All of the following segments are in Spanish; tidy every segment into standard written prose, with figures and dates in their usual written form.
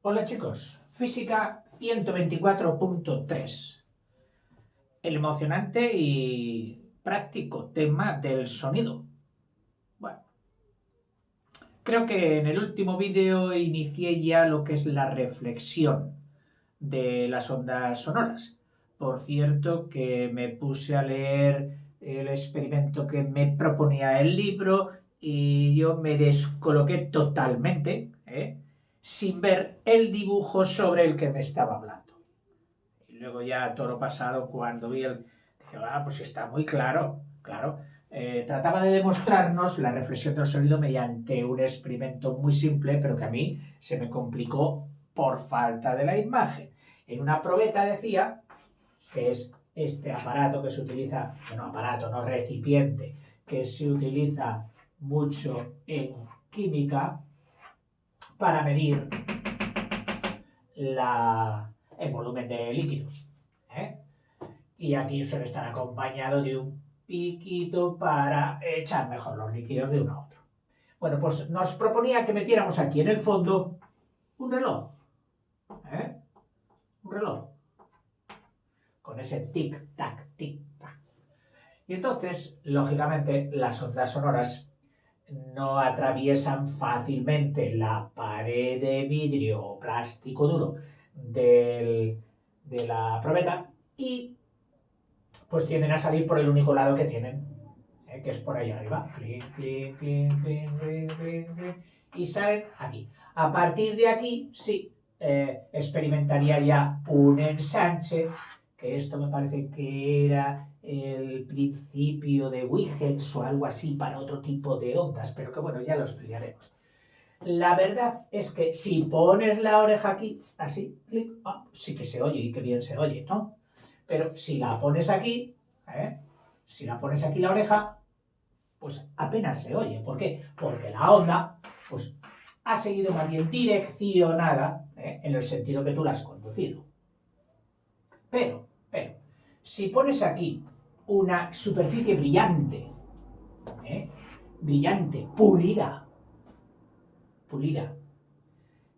Hola chicos, Física 124.3. El emocionante y práctico tema del sonido. Bueno, creo que en el último vídeo inicié ya lo que es la reflexión de las ondas sonoras. Por cierto, que me puse a leer el experimento que me proponía el libro y yo me descoloqué totalmente, sin ver el dibujo sobre el que me estaba hablando. Y luego ya todo lo pasado, cuando vi el... Dije, pues está muy claro, claro. Trataba de demostrarnos la reflexión del sonido mediante un experimento muy simple, pero que a mí se me complicó por falta de la imagen. En una probeta decía que es este aparato que se utiliza, bueno, aparato, no recipiente, que se utiliza mucho en química para medir el volumen de líquidos. ¿eh? Y aquí suele estar acompañado de un piquito para echar mejor los líquidos de uno a otro. Bueno, pues nos proponía que metiéramos aquí en el fondo un reloj. ¿eh? Un reloj. Con ese tic-tac, tic-tac. Y entonces, lógicamente, las ondas sonoras no atraviesan fácilmente la pared de vidrio o plástico duro de la probeta y pues tienden a salir por el único lado que tienen, que es por ahí arriba. Clink, clink, clink, clink, clink, clink, clink, y salen aquí. A partir de aquí, sí, experimentaría ya un ensanche, que esto me parece que era el principio de Huygens o algo así para otro tipo de ondas, pero que bueno, ya lo estudiaremos. La verdad es que si pones la oreja aquí, así, clic, sí que se oye y que bien se oye, ¿no? Pero si la pones aquí, ¿eh? Si la pones aquí la oreja, pues apenas se oye. ¿Por qué? Porque la onda, pues, ha seguido más bien direccionada, en el sentido que tú la has conducido. Pero, si pones aquí una superficie brillante, brillante, pulida,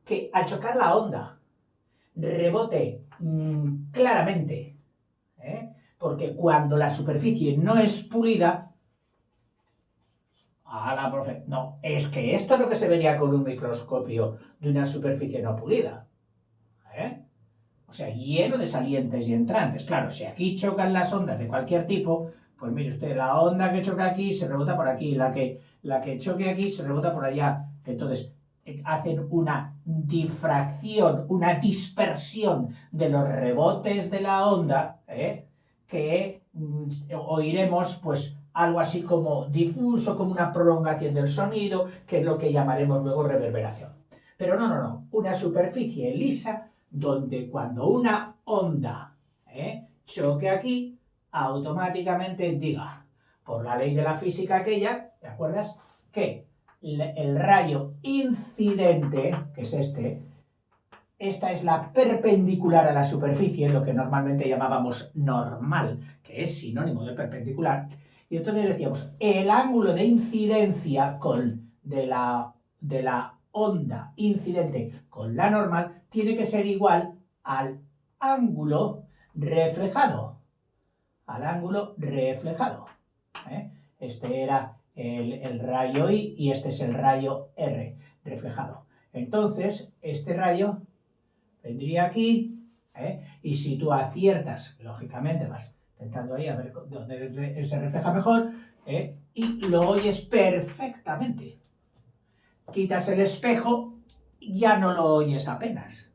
que al chocar la onda rebote claramente, porque cuando la superficie no es pulida, profe, no, es que esto es lo que se vería con un microscopio de una superficie no pulida. O sea, lleno de salientes y entrantes. Claro, si aquí chocan las ondas de cualquier tipo, pues mire usted, la onda que choca aquí se rebota por aquí, la que choque aquí se rebota por allá. Entonces, hacen una difracción, una dispersión de los rebotes de la onda, que oiremos pues algo así como difuso, como una prolongación del sonido, que es lo que llamaremos luego reverberación. Pero no, una superficie lisa donde cuando una onda choque aquí, automáticamente diga, por la ley de la física aquella, ¿te acuerdas? Que el rayo incidente, que es esta es la perpendicular a la superficie, lo que normalmente llamábamos normal, que es sinónimo de perpendicular, y entonces decíamos, el ángulo de incidencia de la onda incidente con la normal tiene que ser igual al ángulo reflejado. Al ángulo reflejado. Este era el rayo I y este es el rayo R reflejado. Entonces, este rayo vendría aquí, y si tú aciertas, lógicamente vas intentando ahí a ver dónde se refleja mejor, y lo oyes perfectamente. Quitas el espejo, ya no lo oyes apenas.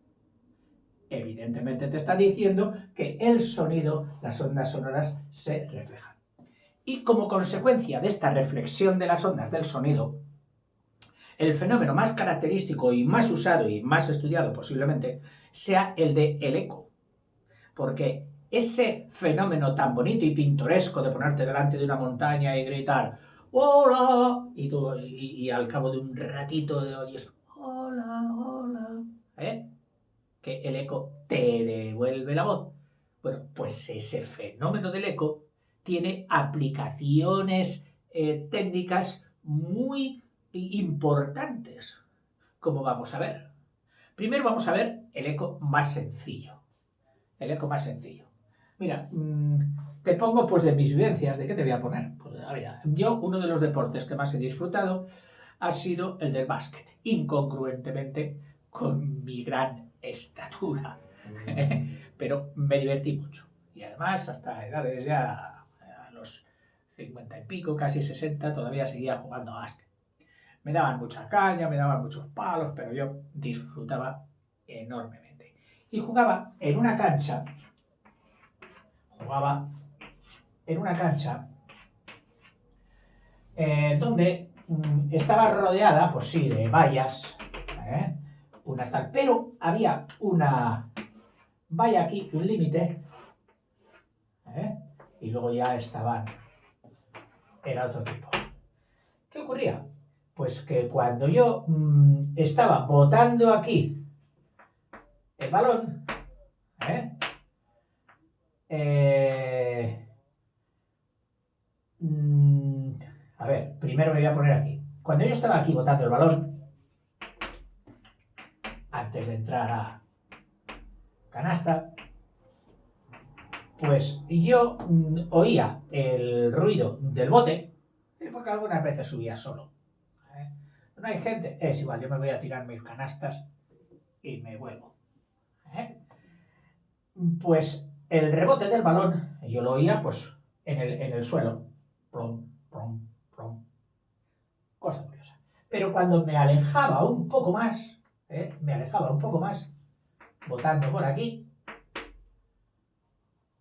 Evidentemente te está diciendo que el sonido, las ondas sonoras, se reflejan. Y como consecuencia de esta reflexión de las ondas del sonido, el fenómeno más característico y más usado y más estudiado posiblemente sea el de el eco. Porque ese fenómeno tan bonito y pintoresco de ponerte delante de una montaña y gritar ¡Hola! Y al cabo de un ratito oyes ¡Hola, hola! Que el eco te devuelve la voz. Bueno, pues ese fenómeno del eco tiene aplicaciones técnicas muy importantes, como vamos a ver. Primero vamos a ver el eco más sencillo. El eco más sencillo. Mira, te pongo pues de mis vivencias. ¿De qué te voy a poner? Pues, mira, yo uno de los deportes que más he disfrutado ha sido el del básquet, incongruentemente con mi gran estatura. Pero me divertí mucho. Y además, hasta edades ya, a los 50 y pico, casi 60, todavía seguía jugando a básquet. Me daban mucha caña, me daban muchos palos, pero yo disfrutaba enormemente. Y jugaba en una cancha, donde estaba rodeada, pues sí, de vallas, unas tal, pero había una valla aquí, un límite, y luego ya era otro tipo. ¿Qué ocurría? Pues que cuando yo estaba botando aquí el balón, a ver, primero me voy a poner aquí. Cuando yo estaba aquí botando el balón, antes de entrar a canasta, pues yo oía el ruido del bote, porque algunas veces subía solo. No hay gente, es igual, yo me voy a tirar mis canastas y me vuelvo. Pues el rebote del balón, yo lo oía pues en el suelo. Plom, plom, plom. Cosa curiosa. Pero cuando me alejaba un poco más, botando por aquí,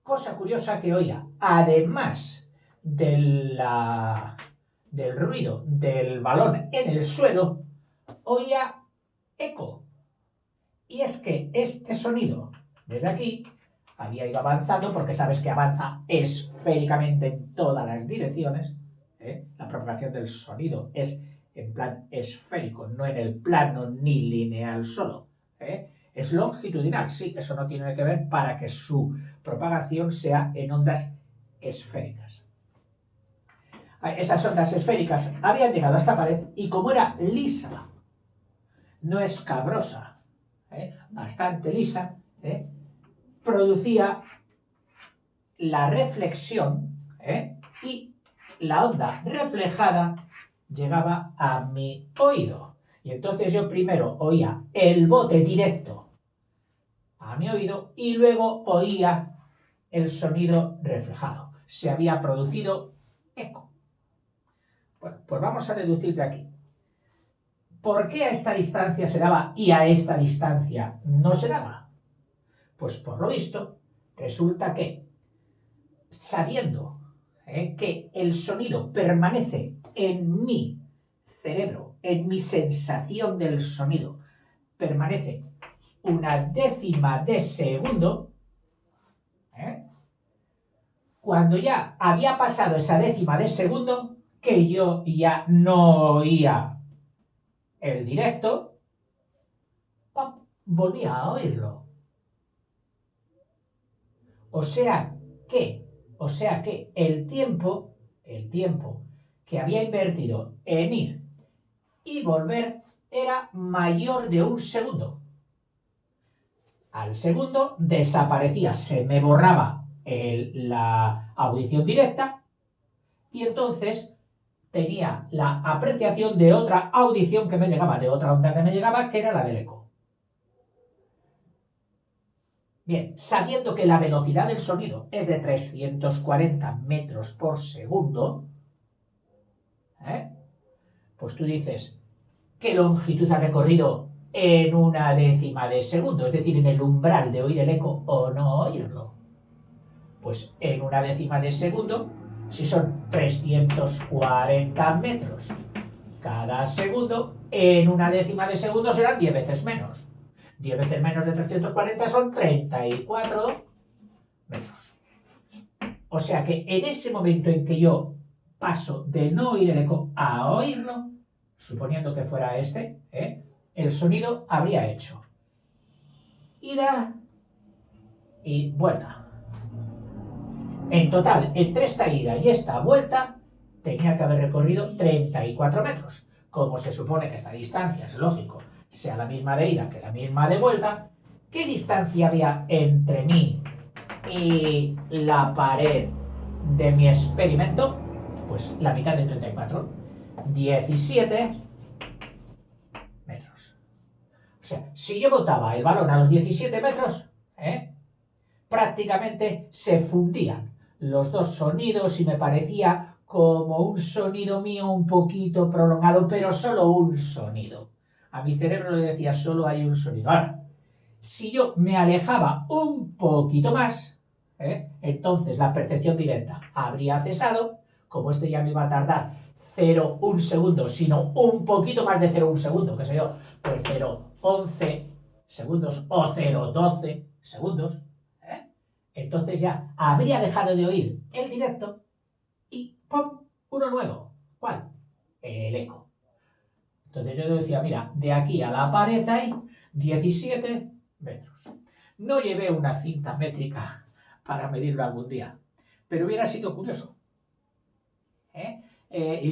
cosa curiosa que oía, además del ruido del balón en el suelo, oía eco. Y es que este sonido, desde aquí, había ido avanzando, porque sabes que avanza esféricamente en todas las direcciones. La propagación del sonido es en plan esférico, no en el plano ni lineal solo. Es longitudinal, sí, eso no tiene que ver para que su propagación sea en ondas esféricas. Esas ondas esféricas habían llegado a esta pared y como era lisa, no escabrosa, bastante lisa, producía la reflexión y la onda reflejada llegaba a mi oído. Y entonces yo primero oía el bote directo a mi oído y luego oía el sonido reflejado. Se había producido eco. Bueno, pues vamos a deducir de aquí. ¿Por qué a esta distancia se daba y a esta distancia no se daba? Pues por lo visto, resulta que, sabiendo que el sonido permanece en mi cerebro, en mi sensación del sonido, permanece una décima de segundo, cuando ya había pasado esa décima de segundo, que yo ya no oía el directo, volvía a oírlo. O sea que el tiempo que había invertido en ir y volver era mayor de un segundo. Al segundo desaparecía, se me borraba la audición directa y entonces tenía la apreciación de otra audición que me llegaba, de otra onda que me llegaba, que era la del eco. Bien, sabiendo que la velocidad del sonido es de 340 metros por segundo, pues tú dices, ¿qué longitud ha recorrido en una décima de segundo? Es decir, en el umbral de oír el eco o no oírlo. Pues en una décima de segundo, si son 340 metros cada segundo, en una décima de segundo serán 10 veces menos. 10 veces menos de 340 son 34 metros. O sea que en ese momento en que yo paso de no oír el eco a oírlo, suponiendo que fuera el sonido habría hecho ida y vuelta. En total, entre esta ida y esta vuelta, tenía que haber recorrido 34 metros. Como se supone que esta distancia, es lógico, sea la misma de ida que la misma de vuelta, ¿qué distancia había entre mí y la pared de mi experimento? Pues la mitad de 34, 17 metros. O sea, si yo botaba el balón a los 17 metros, prácticamente se fundían los dos sonidos y me parecía como un sonido mío un poquito prolongado, pero solo un sonido. A mi cerebro le decía, solo hay un sonido. Ahora, si yo me alejaba un poquito más, entonces la percepción directa habría cesado. Como este ya no iba a tardar 0,1 segundo, sino un poquito más de 0,1 segundo, qué sé yo, pues 0,11 segundos o 0,12 segundos, entonces ya habría dejado de oír el directo y ¡pum! Uno nuevo. ¿Cuál? El eco. Entonces yo decía, mira, de aquí a la pared hay 17 metros. No llevé una cinta métrica para medirlo algún día, pero hubiera sido curioso.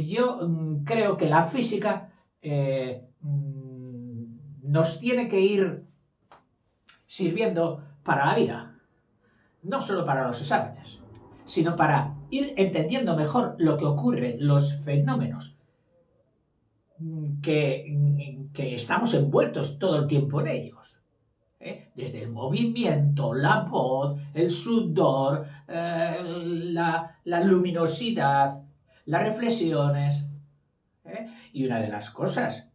Yo creo que la física nos tiene que ir sirviendo para la vida, no solo para los exámenes, sino para ir entendiendo mejor lo que ocurre, los fenómenos que estamos envueltos todo el tiempo en ellos. Desde el movimiento, la voz, el sudor, la luminosidad, las reflexiones. Y una de las cosas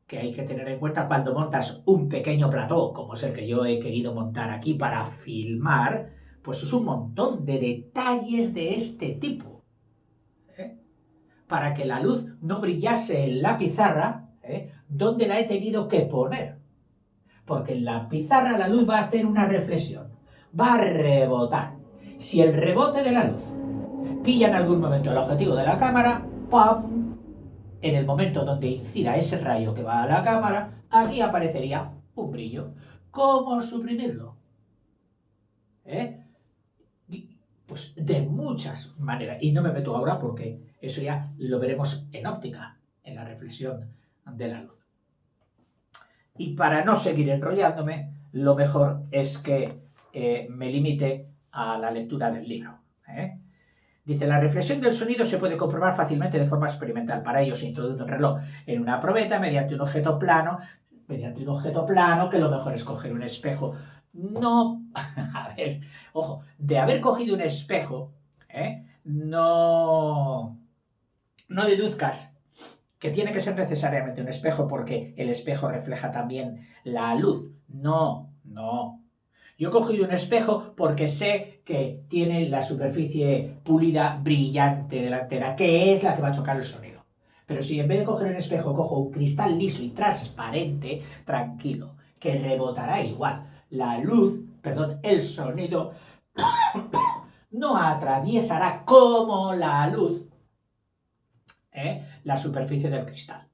que hay que tener en cuenta cuando montas un pequeño plató, como es el que yo he querido montar aquí para filmar, pues es un montón de detalles de este tipo. Para que la luz no brillase en la pizarra, ¿dónde la he tenido que poner? Porque en la pizarra la luz va a hacer una reflexión, va a rebotar. Si el rebote de la luz pilla en algún momento el objetivo de la cámara, ¡pam! En el momento donde incida ese rayo que va a la cámara, aquí aparecería un brillo. ¿Cómo suprimirlo? Pues de muchas maneras. Y no me meto ahora porque eso ya lo veremos en óptica, en la reflexión de la luz. Y para no seguir enrollándome, lo mejor es que me limite a la lectura del libro. Dice, la reflexión del sonido se puede comprobar fácilmente de forma experimental. Para ello se introduce un reloj en una probeta mediante un objeto plano, que lo mejor es coger un espejo. No, a ver, ojo, de haber cogido un espejo, no deduzcas que tiene que ser necesariamente un espejo porque el espejo refleja también la luz. No, no. Yo he cogido un espejo porque sé que tiene la superficie pulida brillante delantera, que es la que va a chocar el sonido. Pero si en vez de coger un espejo cojo un cristal liso y transparente, tranquilo, que rebotará igual. La luz, perdón, el sonido no atravesará como la luz la superficie del cristal.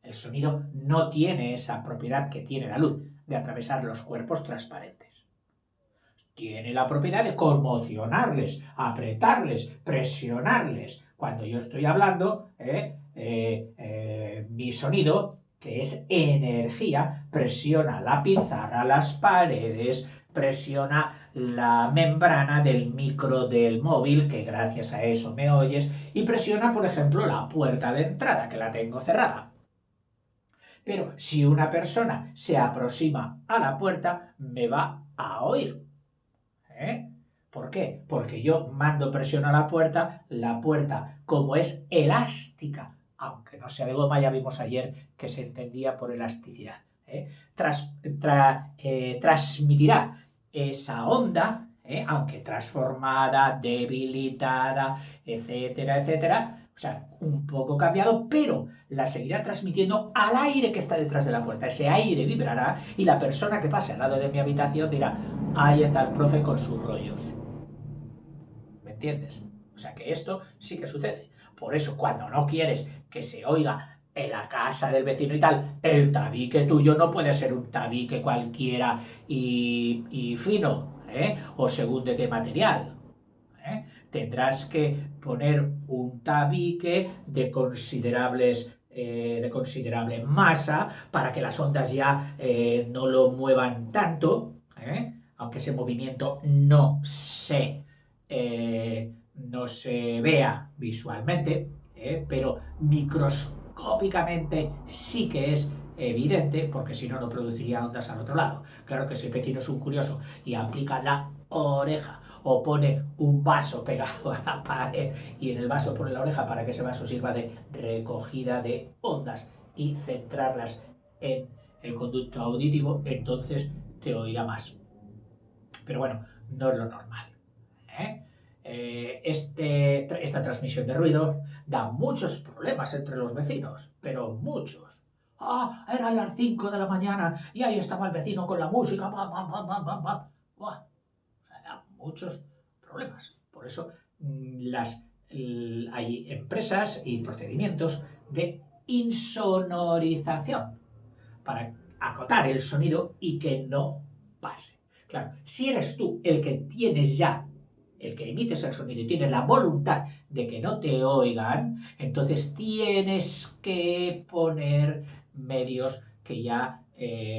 El sonido no tiene esa propiedad que tiene la luz de atravesar los cuerpos transparentes. Tiene la propiedad de conmocionarles, apretarles, presionarles. Cuando yo estoy hablando, mi sonido, que es energía, presiona la pizarra, las paredes, presiona la membrana del micro del móvil, que gracias a eso me oyes, y presiona, por ejemplo, la puerta de entrada, que la tengo cerrada. Pero si una persona se aproxima a la puerta, me va a oír. ¿Por qué? Porque yo mando presión a la puerta, como es elástica, aunque no sea de goma, ya vimos ayer que se entendía por elasticidad, transmitirá esa onda, aunque transformada, debilitada, etcétera, etcétera, o sea, un poco cambiado, pero la seguirá transmitiendo al aire que está detrás de la puerta. Ese aire vibrará y la persona que pase al lado de mi habitación dirá, ahí está el profe con sus rollos. ¿Me entiendes? O sea que esto sí que sucede. Por eso, cuando no quieres que se oiga en la casa del vecino y tal, el tabique tuyo no puede ser un tabique cualquiera y fino, o según de qué material. Tendrás que poner un tabique de considerables de considerable masa para que las ondas ya no lo muevan tanto, aunque ese movimiento no se vea visualmente, pero microscópicamente sí que es evidente, porque si no, no produciría ondas al otro lado. Claro que si el vecino es un curioso y aplica la oreja o pone un vaso pegado a la pared y en el vaso pone la oreja para que ese vaso sirva de recogida de ondas y centrarlas en el conducto auditivo, entonces te oirá más. Pero bueno, no es lo normal. Esta transmisión de ruido da muchos problemas entre los vecinos, pero muchos. Ah, eran las 5 de la mañana y ahí estaba el vecino con la música. Bam, bam, bam, bam, bam, bam. Buah. O sea, da muchos problemas. Por eso hay empresas y procedimientos de insonorización para acotar el sonido y que no pase. Claro, si eres tú el que tienes ya, el que emites el sonido y tienes la voluntad de que no te oigan, entonces tienes que poner medios que ya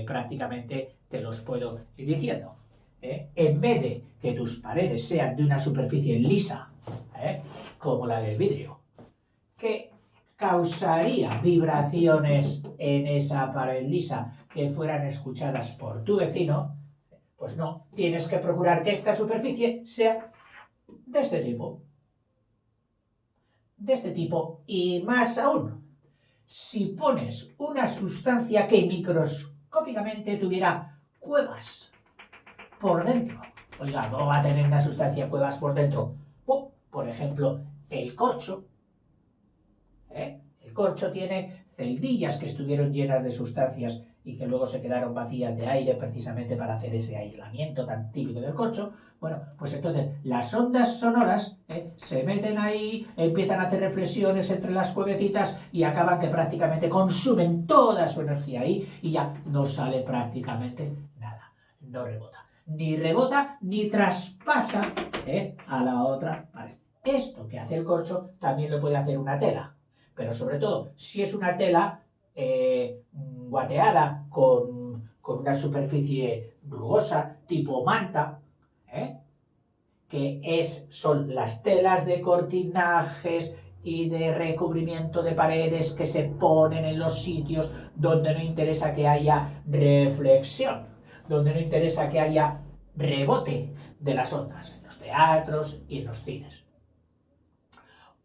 prácticamente te los puedo ir diciendo. En vez de que tus paredes sean de una superficie lisa, como la del vidrio, que causaría vibraciones en esa pared lisa que fueran escuchadas por tu vecino, pues no, tienes que procurar que esta superficie sea de este tipo. De este tipo. Y más aún, si pones una sustancia que microscópicamente tuviera cuevas por dentro. Oiga, ¿cómo va a tener una sustancia cuevas por dentro? Por ejemplo, el corcho. El corcho tiene celdillas que estuvieron llenas de sustancias y que luego se quedaron vacías de aire precisamente para hacer ese aislamiento tan típico del corcho. Bueno, pues entonces las ondas sonoras se meten ahí, empiezan a hacer reflexiones entre las cuevecitas y acaban que prácticamente consumen toda su energía ahí y ya no sale prácticamente nada. No rebota. Ni rebota ni traspasa a la otra pared. Esto que hace el corcho también lo puede hacer una tela. Pero sobre todo, si es una tela guateada con una superficie rugosa, tipo manta, son las telas de cortinajes y de recubrimiento de paredes que se ponen en los sitios donde no interesa que haya reflexión, donde no interesa que haya rebote de las ondas, en los teatros y en los cines.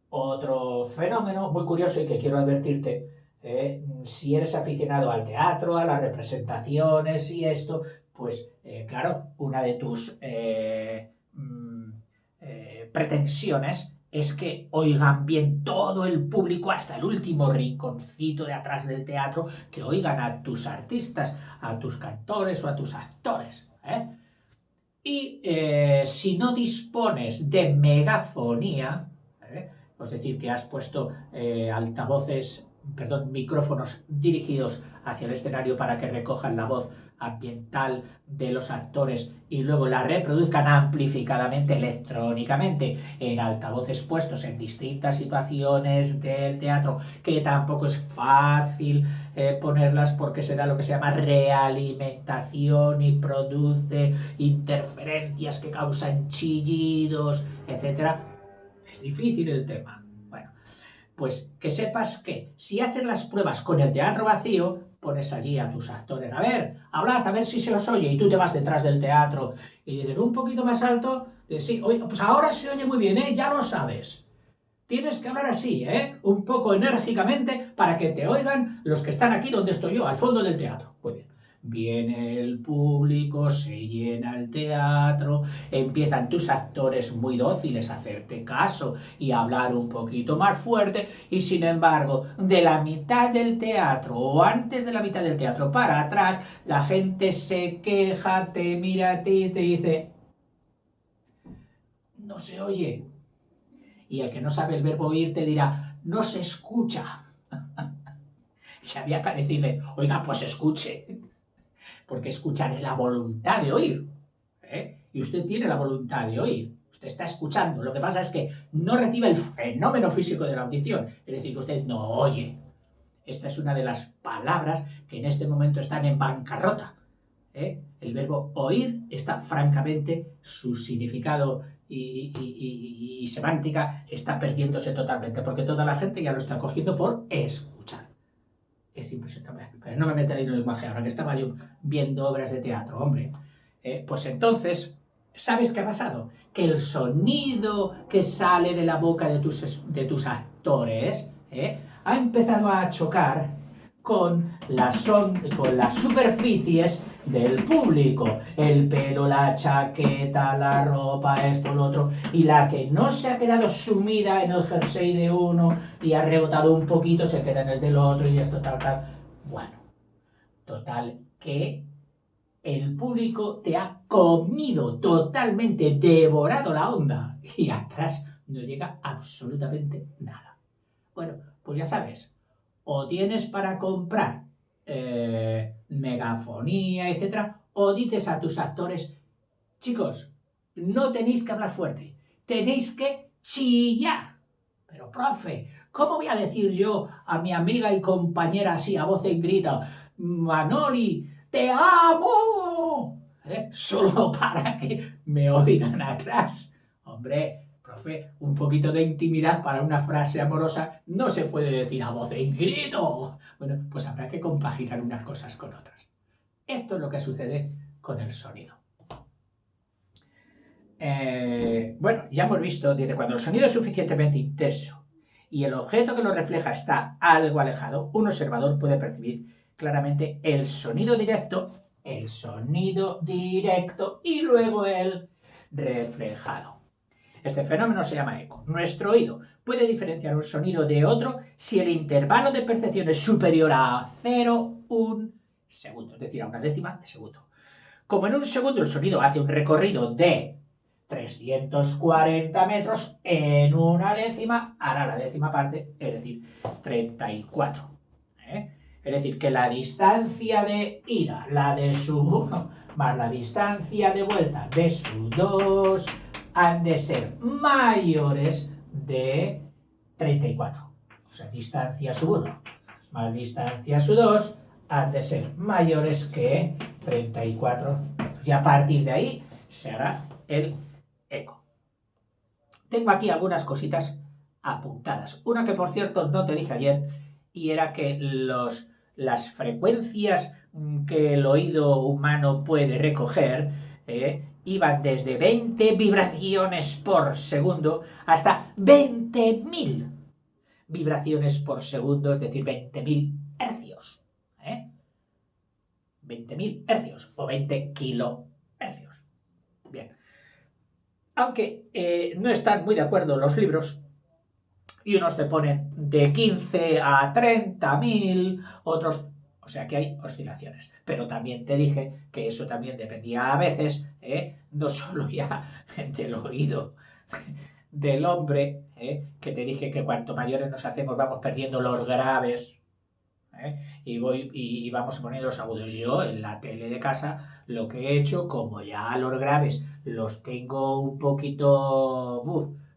Otro fenómeno muy curioso y que quiero advertirte, si eres aficionado al teatro, a las representaciones y esto, pues claro, una de tus pretensiones es que oigan bien todo el público hasta el último rinconcito de atrás del teatro, que oigan a tus artistas, a tus cantores o a tus actores. Y si no dispones de megafonía, es decir, que has puesto micrófonos dirigidos hacia el escenario para que recojan la voz ambiental de los actores y luego la reproduzcan amplificadamente electrónicamente en altavoces puestos en distintas situaciones del teatro, que tampoco es fácil ponerlas porque se da lo que se llama realimentación y produce interferencias que causan chillidos, etc. Es difícil el tema. Bueno, pues que sepas que si haces las pruebas con el teatro vacío, pones allí a tus actores, a ver, hablad, a ver si se os oye, y tú te vas detrás del teatro y dices un poquito más alto, sí, oye, pues ahora se oye muy bien, ya lo sabes. Tienes que hablar así, un poco enérgicamente para que te oigan los que están aquí donde estoy yo, al fondo del teatro. Muy bien. Viene el público, se llena el teatro, empiezan tus actores muy dóciles a hacerte caso y a hablar un poquito más fuerte y sin embargo, de la mitad del teatro o antes de la mitad del teatro para atrás, la gente se queja, te mira a ti y te dice, no se oye. Y el que no sabe el verbo oír te dirá, no se escucha. Y había que decirle, oiga, pues escuche. Porque escuchar es la voluntad de oír. Y usted tiene la voluntad de oír. Usted está escuchando. Lo que pasa es que no recibe el fenómeno físico de la audición. Es decir, que usted no oye. Esta es una de las palabras que en este momento están en bancarrota. El verbo oír está francamente, su significado y semántica está perdiéndose totalmente, porque toda la gente ya lo está cogiendo por escuchar. Es impresionante. Pero no me meteré en el lenguaje ahora que estaba yo viendo obras de teatro, hombre. Pues entonces, ¿sabes qué ha pasado? Que el sonido que sale de la boca de tus actores ha empezado a chocar con las superficies del público, el pelo, la chaqueta, la ropa, esto, lo otro, y la que no se ha quedado sumida en el jersey de uno y ha rebotado un poquito, se queda en el del otro y esto, tal, tal. Bueno, total, que el público te ha comido totalmente, devorado la onda, y atrás no llega absolutamente nada. Bueno, pues ya sabes, o tienes para comprar megafonía, etcétera, o dices a tus actores, chicos, no tenéis que hablar fuerte, tenéis que chillar. Pero, profe, ¿cómo voy a decir yo a mi amiga y compañera así a voz en grito, Manoli, te amo? Solo para que me oigan atrás. Hombre, profe, un poquito de intimidad para una frase amorosa no se puede decir a voz en grito. Bueno, pues habrá que compaginar unas cosas con otras. Esto es lo que sucede con el sonido. Bueno, ya hemos visto, dice, cuando el sonido es suficientemente intenso y el objeto que lo refleja está algo alejado, un observador puede percibir claramente el sonido directo y luego el reflejado. Este fenómeno se llama eco. Nuestro oído puede diferenciar un sonido de otro si el intervalo de percepción es superior a 0,1 segundo, es decir, a una décima de segundo. Como en un segundo el sonido hace un recorrido de 340 metros, en una décima hará la décima parte, es decir, 34. Es decir, que la distancia de ida, la de su 1, más la distancia de vuelta de su 2, han de ser mayores de 34. O sea, distancia su 1 más distancia su 2 han de ser mayores que 34 metros. Y a partir de ahí se hará el eco. Tengo aquí algunas cositas apuntadas. Una que, por cierto, no te dije ayer, y era que las frecuencias que el oído humano puede recoger iban desde 20 vibraciones por segundo hasta 20.000 vibraciones por segundo, es decir, 20.000 hercios. 20.000 hercios o 20 kilohercios. Bien. Aunque no están muy de acuerdo los libros, y unos te ponen de 15 a 30.000, otros, o sea que hay oscilaciones. Pero también te dije que eso también dependía a veces, no solo ya del oído del hombre, que te dije que cuanto mayores nos hacemos vamos perdiendo los graves, y vamos poniendo los agudos. Yo en la tele de casa lo que he hecho, como ya los graves los tengo un poquito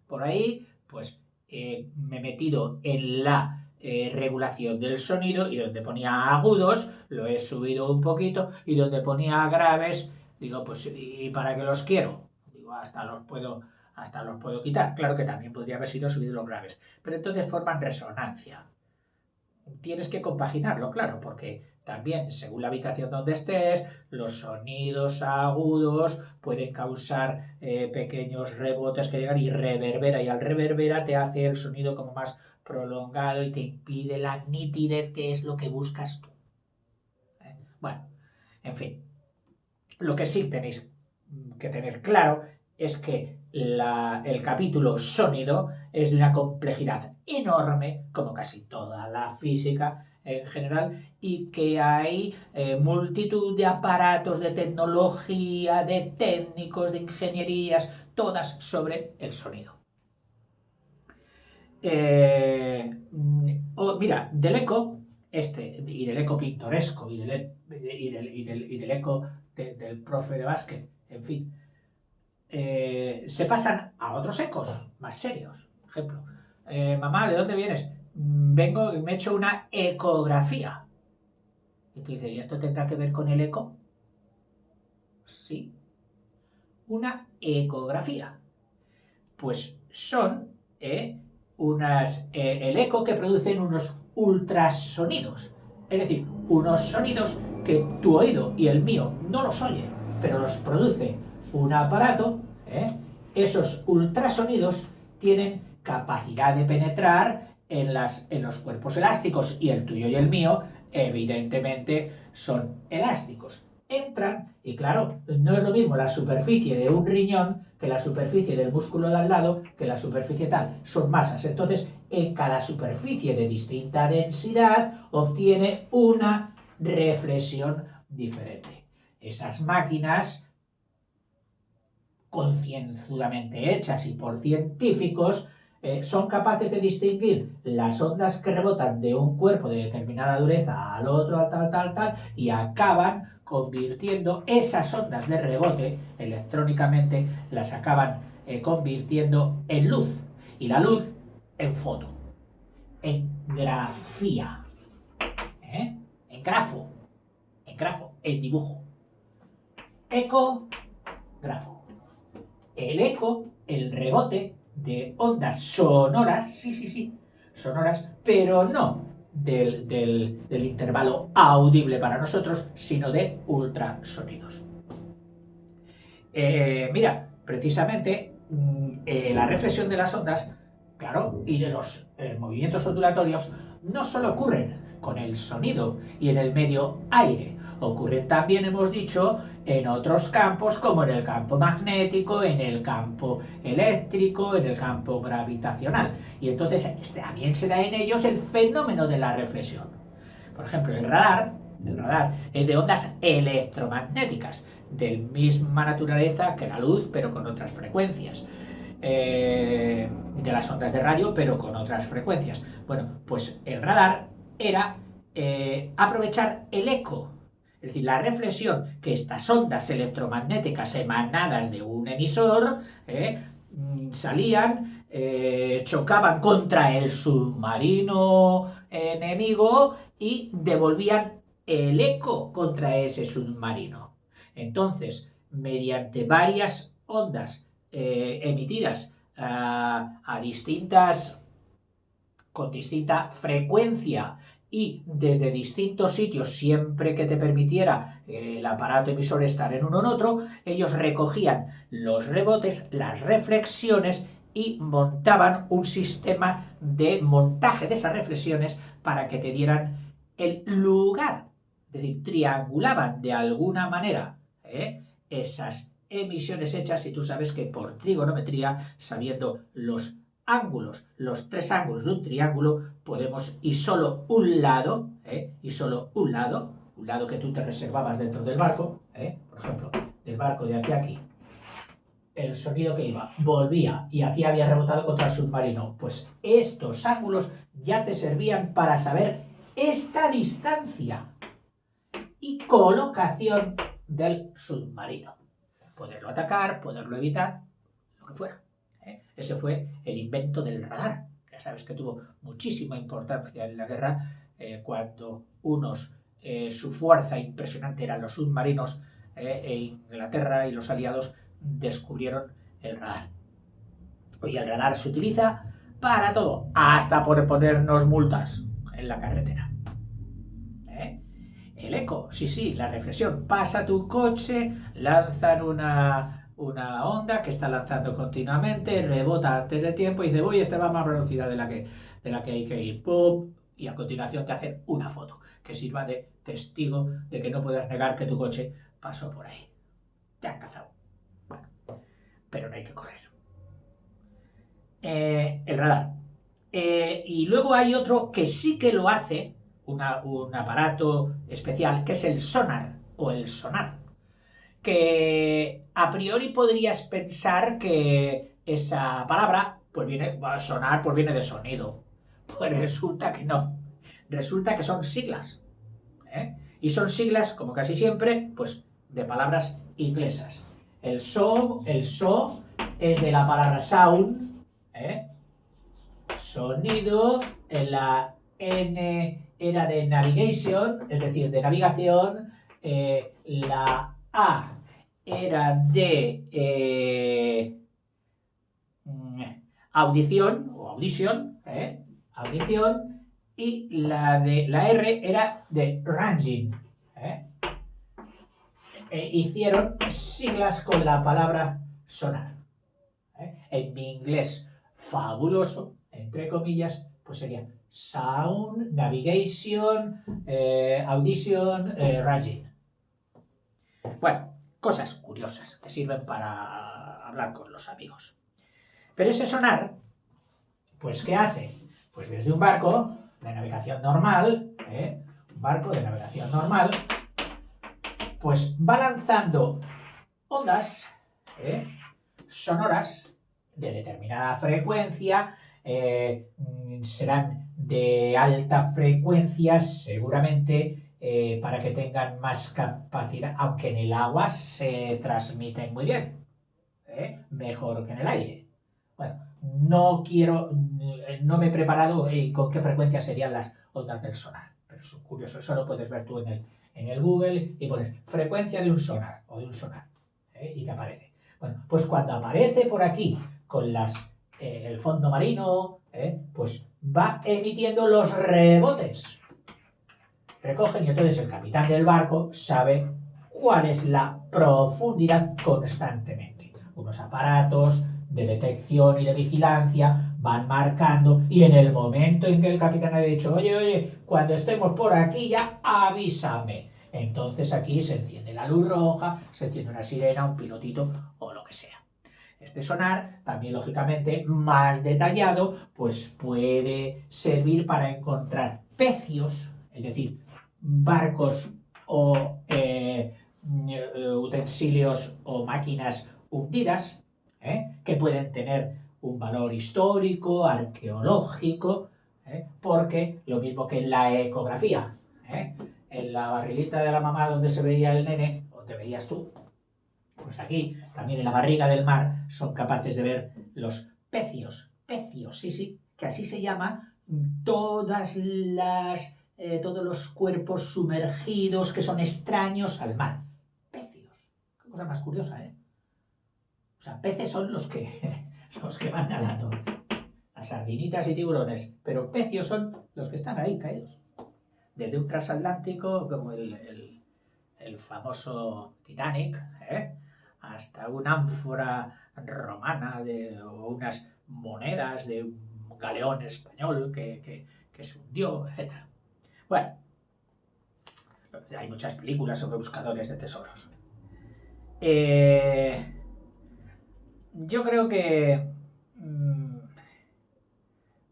por ahí, pues me he metido en la regulación del sonido, y donde ponía agudos lo he subido un poquito, y donde ponía graves digo, pues ¿y para qué los quiero? Digo, hasta los puedo quitar. Claro que también podría haber sido subido los graves, pero entonces forman resonancia. Tienes que compaginarlo, claro, porque también, según la habitación donde estés, los sonidos agudos pueden causar pequeños rebotes que llegan y reverbera, y al reverbera te hace el sonido como más prolongado y te impide la nitidez, que es lo que buscas tú. Bueno, en fin, lo que sí tenéis que tener claro es que el capítulo sonido es de una complejidad enorme, como casi toda la física en general, y que hay multitud de aparatos, de tecnología, de técnicos, de ingenierías, todas sobre el sonido. Mira, del eco, y del eco pintoresco, y del eco del profe de básquet, en fin, se pasan a otros ecos más serios. Por ejemplo, mamá, ¿de dónde vienes? vengo y me he hecho una ecografía. Y tú dices, ¿y esto tendrá que ver con el eco? Sí, una ecografía. Pues son el eco que producen unos ultrasonidos. Es decir, unos sonidos que tu oído y el mío no los oye, pero los produce un aparato. Esos ultrasonidos tienen capacidad de penetrar en los cuerpos elásticos, y el tuyo y el mío evidentemente son elásticos. Entran y claro, no es lo mismo la superficie de un riñón que la superficie del músculo de al lado, que la superficie tal. Son masas. Entonces, en cada superficie de distinta densidad obtiene una reflexión diferente. Esas máquinas, concienzudamente hechas y por científicos, son capaces de distinguir las ondas que rebotan de un cuerpo de determinada dureza al otro, tal, y acaban convirtiendo esas ondas de rebote electrónicamente, las acaban convirtiendo en luz, y la luz en foto, en grafía, en grafo, en dibujo. Ecografo. El eco, el rebote de ondas sonoras, sí, sonoras, pero no del intervalo audible para nosotros, sino de ultrasonidos. Mira, precisamente la reflexión de las ondas, claro, y de los movimientos ondulatorios, no solo ocurren con el sonido y en el medio aire, ocurren también, hemos dicho, en otros campos, como en el campo magnético, en el campo eléctrico, en el campo gravitacional. Y entonces también se da en ellos el fenómeno de la reflexión. Por ejemplo, el radar es de ondas electromagnéticas, de misma naturaleza que la luz, pero con otras frecuencias. De las ondas de radio, pero con otras frecuencias. Bueno, pues el radar era aprovechar el eco, es decir, la reflexión que estas ondas electromagnéticas emanadas de un emisor salían, chocaban contra el submarino enemigo y devolvían el eco contra ese submarino. Entonces, mediante varias ondas emitidas con distinta frecuencia y desde distintos sitios, siempre que te permitiera el aparato emisor estar en uno o en otro, ellos recogían los rebotes, las reflexiones y montaban un sistema de montaje de esas reflexiones para que te dieran el lugar. Es decir, triangulaban de alguna manera esas emisiones hechas, y tú sabes que por trigonometría, sabiendo los ángulos, los tres ángulos de un triángulo, podemos, y solo un lado que tú te reservabas dentro del barco, por ejemplo, del barco de aquí a aquí, el sonido que iba, volvía y aquí había rebotado contra el submarino, pues estos ángulos ya te servían para saber esta distancia y colocación del submarino. Poderlo atacar, poderlo evitar, lo que fuera. Ese fue el invento del radar. Ya sabes que tuvo muchísima importancia en la guerra, cuando su fuerza impresionante eran los submarinos, e Inglaterra y los aliados descubrieron el radar. Hoy el radar se utiliza para todo, hasta por ponernos multas en la carretera. El eco, sí, la reflexión. Pasa tu coche, lanzan una onda que está lanzando continuamente, rebota antes de tiempo y dice, uy, este va a más velocidad de la que hay que ir. ¡Pum! Y a continuación te hacen una foto que sirva de testigo de que no puedas negar que tu coche pasó por ahí. Te han cazado. Bueno, pero no hay que correr. El radar. Y luego hay otro que sí que lo hace, un aparato especial, que es el sonar o el sonar, que a priori podrías pensar que esa palabra sonar pues viene de sonido. Pues resulta que no. Resulta que son siglas. Y son siglas, como casi siempre, pues de palabras inglesas. El so es de la palabra sound, sonido, la N era de navigation, es decir, de navegación, la A era de audición o audición, y la R era de ranging. Hicieron siglas con la palabra sonar. En mi inglés fabuloso, entre comillas, pues sería sound, navigation, audition, ranging. Bueno, cosas curiosas que sirven para hablar con los amigos. Pero ese sonar, pues ¿qué hace? Pues desde un barco de navegación normal, un barco de navegación normal, pues va lanzando ondas sonoras de determinada frecuencia, serán de alta frecuencia seguramente, para que tengan más capacidad, aunque en el agua se transmiten muy bien, mejor que en el aire. Bueno, no me he preparado con qué frecuencia serían las ondas del sonar, pero es curioso, eso lo puedes ver tú en el Google y pones frecuencia de un sonar o de un sonar, y te aparece. Bueno, pues cuando aparece por aquí con el fondo marino, pues va emitiendo los rebotes. Recogen y entonces el capitán del barco sabe cuál es la profundidad constantemente. Unos aparatos de detección y de vigilancia van marcando, y en el momento en que el capitán ha dicho, oye, cuando estemos por aquí ya avísame. Entonces aquí se enciende la luz roja, se enciende una sirena, un pilotito o lo que sea. Este sonar, también lógicamente más detallado, pues puede servir para encontrar pecios, es decir, barcos o utensilios o máquinas hundidas, que pueden tener un valor histórico, arqueológico, porque lo mismo que en la ecografía, en la barriguita de la mamá donde se veía el nene, o te veías tú, pues aquí, también en la barriga del mar, son capaces de ver los pecios, sí, que así se llama todos los cuerpos sumergidos que son extraños al mar. Pecios. Qué cosa más curiosa, ¿eh? O sea, peces son los que van nadando. Las sardinitas y tiburones. Pero pecios son los que están ahí caídos. Desde un transatlántico como el famoso Titanic, hasta una ánfora romana o unas monedas de un galeón español que se hundió, etc. Bueno, hay muchas películas sobre buscadores de tesoros. Yo creo que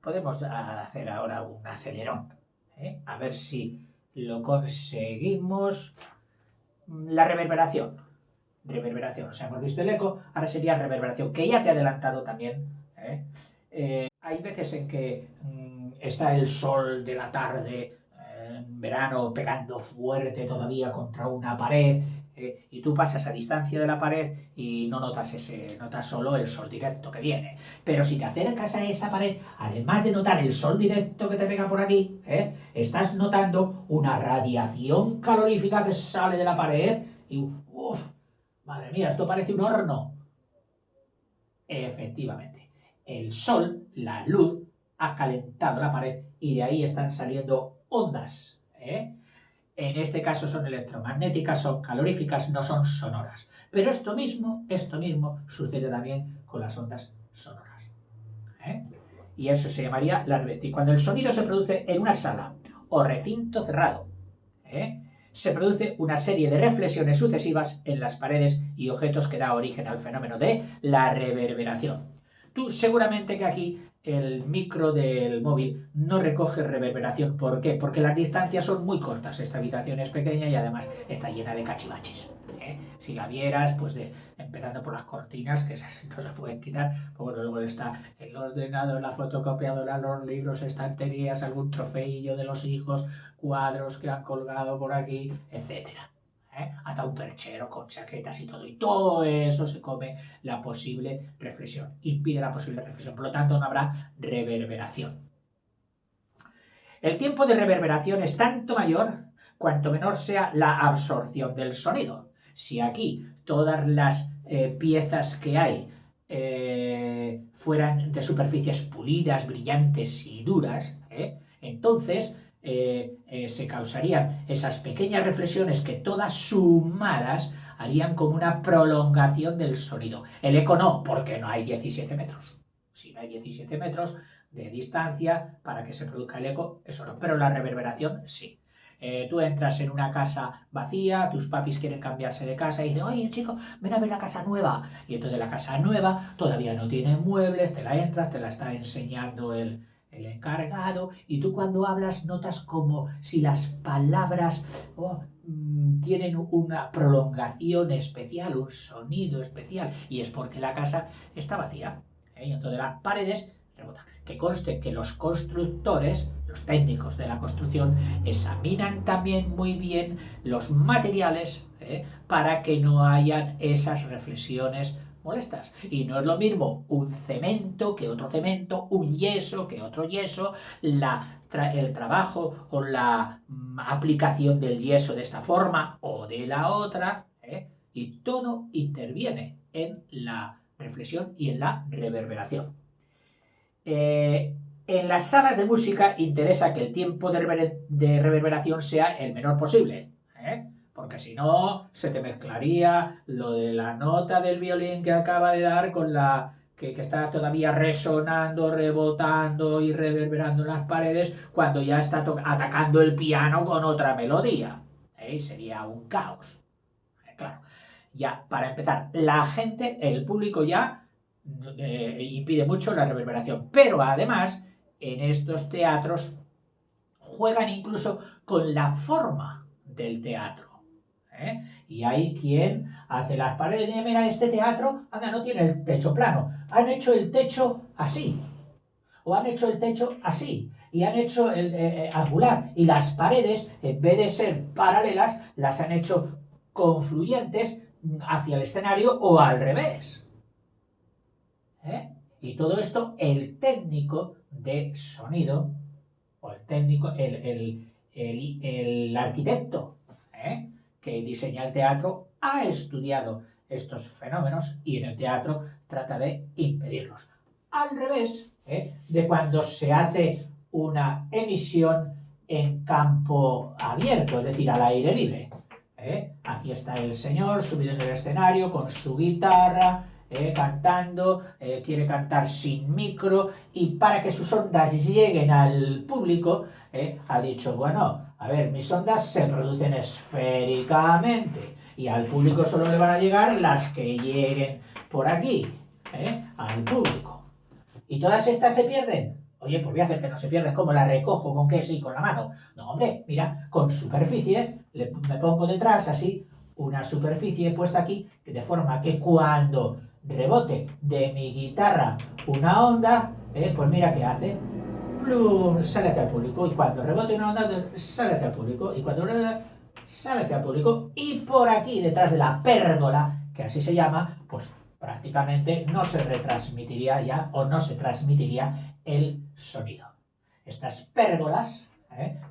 podemos hacer ahora un acelerón, a ver si lo conseguimos. La reverberación. O sea, hemos visto el eco, ahora sería reverberación, que ya te he adelantado también. Hay veces en que está el sol de la tarde, en verano, pegando fuerte todavía contra una pared, y tú pasas a distancia de la pared y no notas notas solo el sol directo que viene. Pero si te acercas a esa pared, además de notar el sol directo que te pega por aquí, estás notando una radiación calorífica que sale de la pared y, uff, madre mía, esto parece un horno. Efectivamente, el sol, la luz, ha calentado la pared y de ahí están saliendo ondas. En este caso son electromagnéticas, son caloríficas, no son sonoras. Pero esto mismo sucede también con las ondas sonoras. Y eso se llamaría la red. Y cuando el sonido se produce en una sala o recinto cerrado, se produce una serie de reflexiones sucesivas en las paredes y objetos que da origen al fenómeno de la reverberación. Tú seguramente que aquí el micro del móvil no recoge reverberación. ¿Por qué? Porque las distancias son muy cortas. Esta habitación es pequeña y además está llena de cachivaches. Si la vieras, pues empezando por las cortinas, que esas no se pueden quitar, pues luego está el ordenador, la fotocopiadora, los libros, estanterías, algún trofeillo de los hijos, cuadros que han colgado por aquí, etcétera. Hasta un perchero con chaquetas y todo eso se come la posible reflexión, impide la posible reflexión, por lo tanto no habrá reverberación. El tiempo de reverberación es tanto mayor cuanto menor sea la absorción del sonido. Si aquí todas las piezas que hay fueran de superficies pulidas, brillantes y duras, entonces se causarían esas pequeñas reflexiones que todas sumadas harían como una prolongación del sonido. El eco no, porque no hay 17 metros. Si no hay 17 metros de distancia para que se produzca el eco, eso no. Pero la reverberación sí. Tú entras en una casa vacía, tus papis quieren cambiarse de casa y dicen, oye chico, ven a ver la casa nueva. Y entonces la casa nueva todavía no tiene muebles, te la entras, te la está enseñando el encargado, y tú cuando hablas notas como si las palabras tienen una prolongación especial, un sonido especial, y es porque la casa está vacía. Y entonces las paredes rebotan. Que conste que los constructores, los técnicos de la construcción, examinan también muy bien los materiales para que no hayan esas reflexiones molestas. Y no es lo mismo un cemento que otro cemento, un yeso que otro yeso, el trabajo o la aplicación del yeso de esta forma o de la otra, y todo interviene en la reflexión y en la reverberación. En las salas de música interesa que el tiempo de reverberación sea el menor posible, porque si no se te mezclaría lo de la nota del violín que acaba de dar con la que está todavía resonando, rebotando y reverberando en las paredes cuando ya está atacando el piano con otra melodía. Sería un caos. Claro, ya para empezar, la gente, el público ya impide mucho la reverberación, pero además en estos teatros juegan incluso con la forma del teatro. Y hay quien hace las paredes y mira, este teatro, anda, no tiene el techo plano, han hecho el techo así, o han hecho el techo así, y han hecho el angular, y las paredes, en vez de ser paralelas, las han hecho confluyentes hacia el escenario o al revés. Y todo esto el técnico de sonido, o el técnico, el arquitecto que diseña el teatro, ha estudiado estos fenómenos y en el teatro trata de impedirlos. Al revés de cuando se hace una emisión en campo abierto, es decir, al aire libre. Aquí está el señor subido en el escenario con su guitarra, cantando, quiere cantar sin micro, y para que sus ondas lleguen al público, ha dicho, bueno, a ver, mis ondas se producen esféricamente y al público solo le van a llegar las que lleguen por aquí, al público. ¿Y todas estas se pierden? Oye, pues voy a hacer que no se pierdan. ¿Cómo las recojo? ¿Con qué? Sí, con la mano. No, hombre, mira, con superficies, me pongo detrás así, una superficie puesta aquí, de forma que cuando rebote de mi guitarra una onda, pues mira qué hace. Plum, sale hacia el público. Y cuando rebote una onda, sale hacia el público. Y cuando sale hacia el público. Y por aquí, detrás de la pérgola, que así se llama, pues prácticamente no se retransmitiría ya o no se transmitiría el sonido. Estas pérgolas,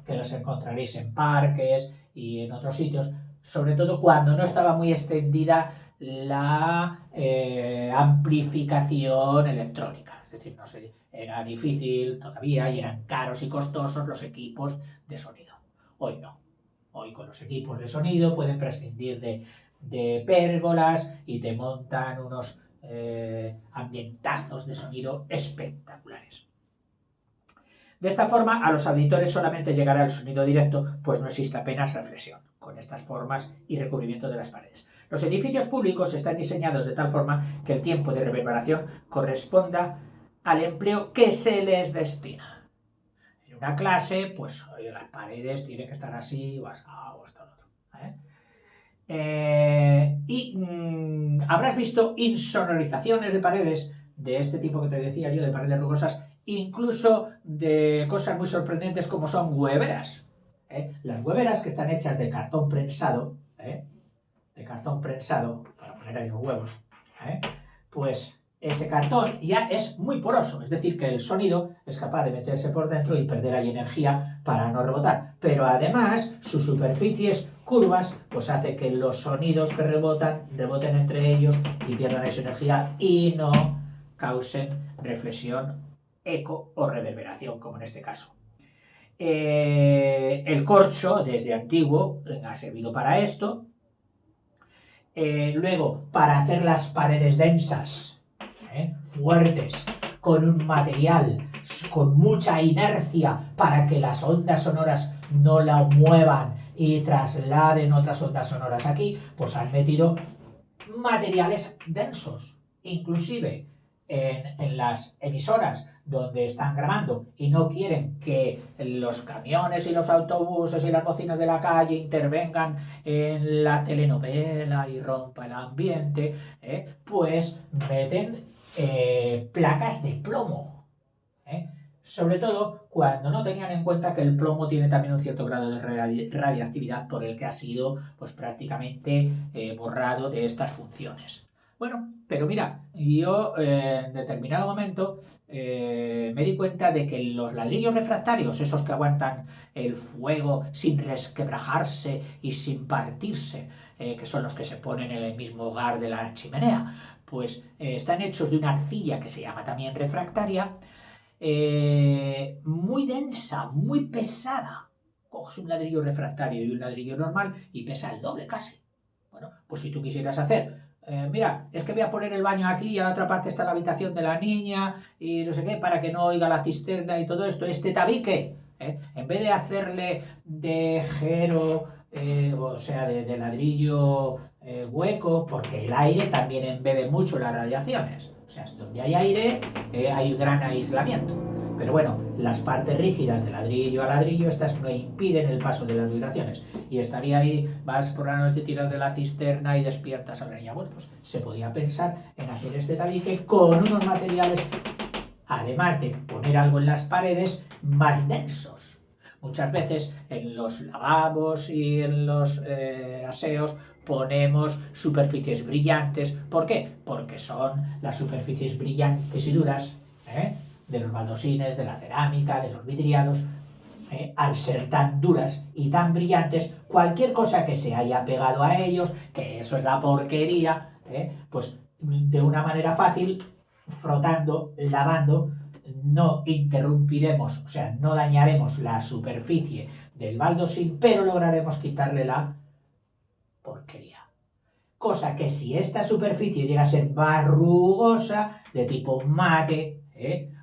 que los encontraréis en parques y en otros sitios, sobre todo cuando no estaba muy extendida la amplificación electrónica. Es decir, no sé, era difícil todavía y eran caros y costosos los equipos de sonido. Hoy no. Hoy con los equipos de sonido pueden prescindir de pérgolas y te montan unos ambientazos de sonido espectaculares. De esta forma, a los auditores solamente llegará el sonido directo, pues no existe apenas reflexión con estas formas y recubrimiento de las paredes. Los edificios públicos están diseñados de tal forma que el tiempo de reverberación corresponda al empleo que se les destina. En una clase, pues oye, las paredes tienen que estar así o esto o otro. Habrás visto insonorizaciones de paredes de este tipo que te decía yo, de paredes rugosas, incluso de cosas muy sorprendentes como son hueveras. Las hueveras, que están hechas de cartón prensado, para poner ahí los huevos, pues ese cartón ya es muy poroso, es decir, que el sonido es capaz de meterse por dentro y perder ahí energía para no rebotar. Pero además, sus superficies curvas, pues hace que los sonidos que reboten entre ellos y pierdan esa energía y no causen reflexión, eco o reverberación, como en este caso. El corcho, desde antiguo, ha servido para esto. Luego, para hacer las paredes densas, fuertes, con un material con mucha inercia para que las ondas sonoras no la muevan y trasladen otras ondas sonoras aquí, pues han metido materiales densos, inclusive en las emisoras donde están grabando y no quieren que los camiones y los autobuses y las bocinas de la calle intervengan en la telenovela y rompa el ambiente, pues meten placas de plomo. Sobre todo cuando no tenían en cuenta que el plomo tiene también un cierto grado de radiactividad por el que ha sido pues prácticamente borrado de estas funciones. Bueno, pero mira, yo en determinado momento me di cuenta de que los ladrillos refractarios, esos que aguantan el fuego sin resquebrajarse y sin partirse, que son los que se ponen en el mismo hogar de la chimenea, pues están hechos de una arcilla que se llama también refractaria, muy densa, muy pesada. Coges un ladrillo refractario y un ladrillo normal y pesa el doble casi. Bueno, pues si tú quisieras hacer, mira, es que voy a poner el baño aquí y a la otra parte está la habitación de la niña y no sé qué, para que no oiga la cisterna y todo esto, este tabique, en vez de hacerle de jero, o sea, de ladrillo hueco, porque el aire también embebe mucho las radiaciones. O sea, donde hay aire hay gran aislamiento. Pero bueno, las partes rígidas de ladrillo a ladrillo, estas no impiden el paso de las vibraciones. Y estaría ahí, vas por la noche, tiras de la cisterna y despiertas a la niña. Bueno, pues se podía pensar en hacer este tabique con unos materiales, además de poner algo en las paredes, más densos. Muchas veces en los lavabos y en los aseos ponemos superficies brillantes. ¿Por qué? Porque son las superficies brillantes y duras de los baldosines, de la cerámica, de los vidriados. Al ser tan duras y tan brillantes, cualquier cosa que se haya pegado a ellos, que eso es la porquería, pues de una manera fácil, frotando, lavando, no interrumpiremos, o sea, no dañaremos la superficie del baldosín, pero lograremos quitarle la porquería. Cosa que si esta superficie llega a ser más rugosa, de tipo mate,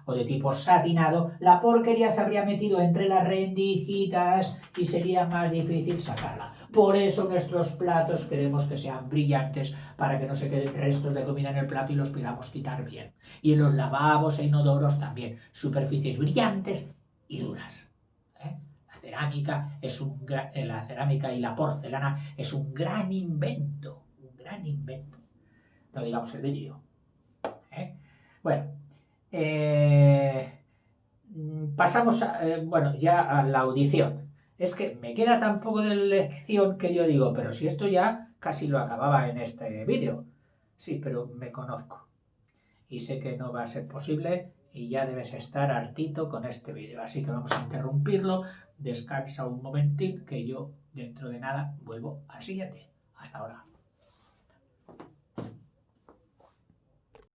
o de tipo satinado, la porquería se habría metido entre las rendijitas y sería más difícil sacarla. Por eso nuestros platos queremos que sean brillantes para que no se queden restos de comida en el plato y los podamos quitar bien. Y en los lavabos e inodoros también, superficies brillantes y duras. La cerámica la cerámica y la porcelana es un gran invento. No digamos el vidrio. Bueno, pasamos ya a la audición. Es que me queda tan poco de lección que yo digo, pero si esto ya casi lo acababa en este vídeo. Sí, pero me conozco y sé que no va a ser posible y ya debes estar hartito con este vídeo. Así que vamos a interrumpirlo. Descansa un momentín que yo dentro de nada vuelvo al siguiente. Hasta ahora.